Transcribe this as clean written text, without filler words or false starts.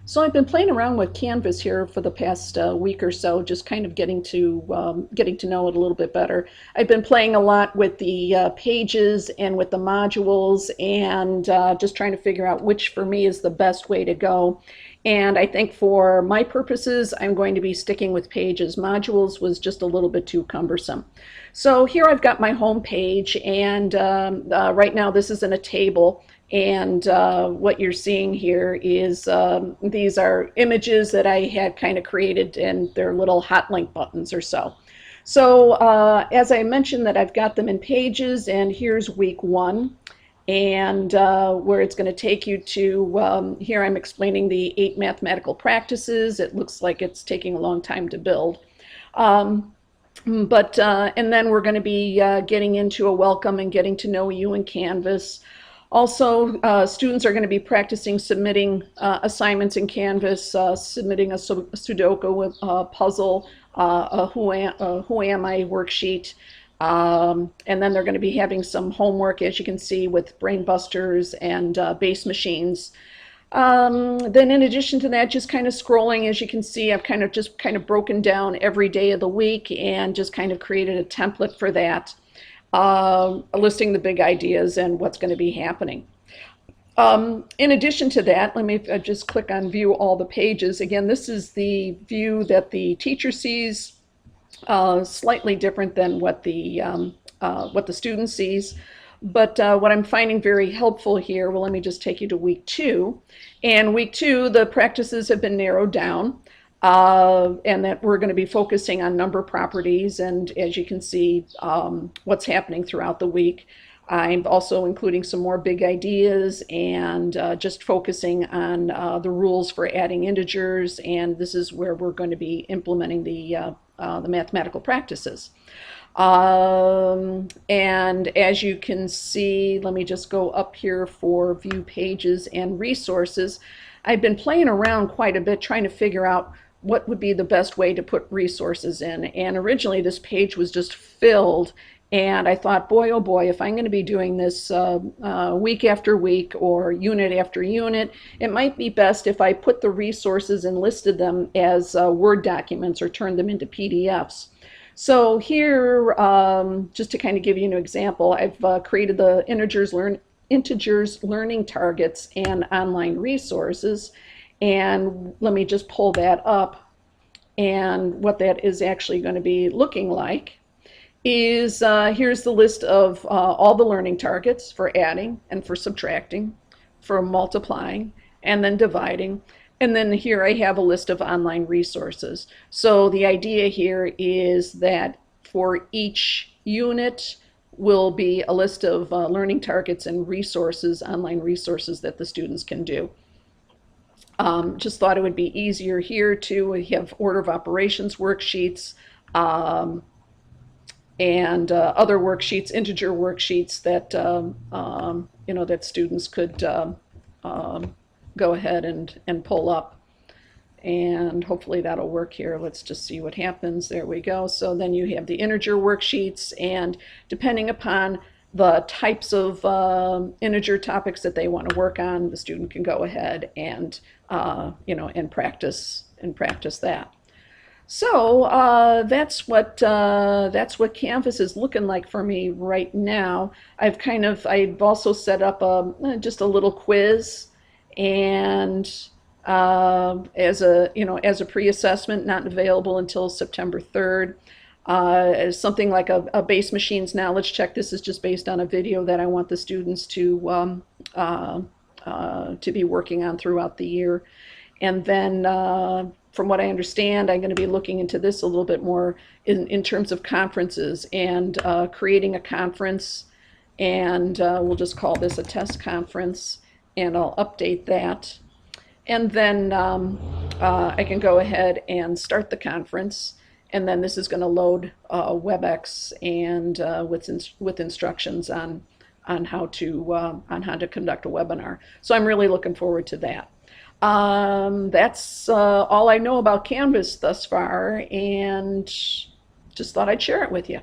So I've been playing around with Canvas here for the past week or so, just kind of getting to know it a little bit better. I've been playing a lot with the pages and with the modules, and just trying to figure out which for me is the best way to go. And I think for my purposes, I'm going to be sticking with pages. Modules was just a little bit too cumbersome. So here I've got my home page, and right now this is in a table. And what you're seeing here is these are images that I had kind of created, and they're little hot link buttons or so. So as I mentioned, that I've got them in pages, and here's week one, and where it's going to take you to, here I'm explaining the 8 mathematical practices. It looks like it's taking a long time to build. And then we're going to be getting into a welcome and getting to know you in Canvas. Also, students are going to be practicing submitting assignments in Canvas, submitting a Sudoku puzzle, a Who Am I worksheet, and then they're going to be having some homework, as you can see, with Brain Busters and Base Machines. Then in addition to that, just kind of scrolling, as you can see, I've kind of broken down every day of the week and just kind of created a template for that. Listing the big ideas and what's going to be happening. In addition to that, let me just click on view all the pages. Again, this is the view that the teacher sees, slightly different than what the student sees. But what I'm finding very helpful here, well, let me just take you to week two. And week two, the practices have been narrowed down. And that we're going to be focusing on number properties, and as you can see, what's happening throughout the week. I'm also including some more big ideas and just focusing on the rules for adding integers, and this is where we're going to be implementing the mathematical practices. And as you can see, let me just go up here for view pages and resources. I've been playing around quite a bit trying to figure out what would be the best way to put resources in. And originally this page was just filled, and I thought, boy, oh boy, if I'm going to be doing this week after week or unit after unit, it might be best if I put the resources and listed them as Word documents or turned them into PDFs. So here, just to kind of give you an example, I've created the integers learning targets and online resources. And let me just pull that up, and what that is actually going to be looking like is here's the list of all the learning targets for adding and for subtracting, for multiplying, and then dividing. And then here I have a list of online resources. So the idea here is that for each unit will be a list of learning targets and resources, online resources that the students can do. Just thought it would be easier here to have order of operations worksheets and other worksheets, integer worksheets that that students could go ahead and pull up. And hopefully that'll work here. Let's just see what happens. There we go. So then you have the integer worksheets, and depending upon the types of integer topics that they want to work on, the student can go ahead and and practice that. So that's what Canvas is looking like for me right now. I've also set up just a little quiz, and as a pre-assessment, not available until September 3rd. Something like a Base Machines knowledge check. This is just based on a video that I want the students to be working on throughout the year. And then from what I understand, I'm going to be looking into this a little bit more in terms of conferences and creating a conference, and we'll just call this a test conference, and I'll update that. And then I can go ahead and start the conference. And then this is going to load WebEx and with instructions on how to conduct a webinar. So I'm really looking forward to that. That's all I know about Canvas thus far, and just thought I'd share it with you.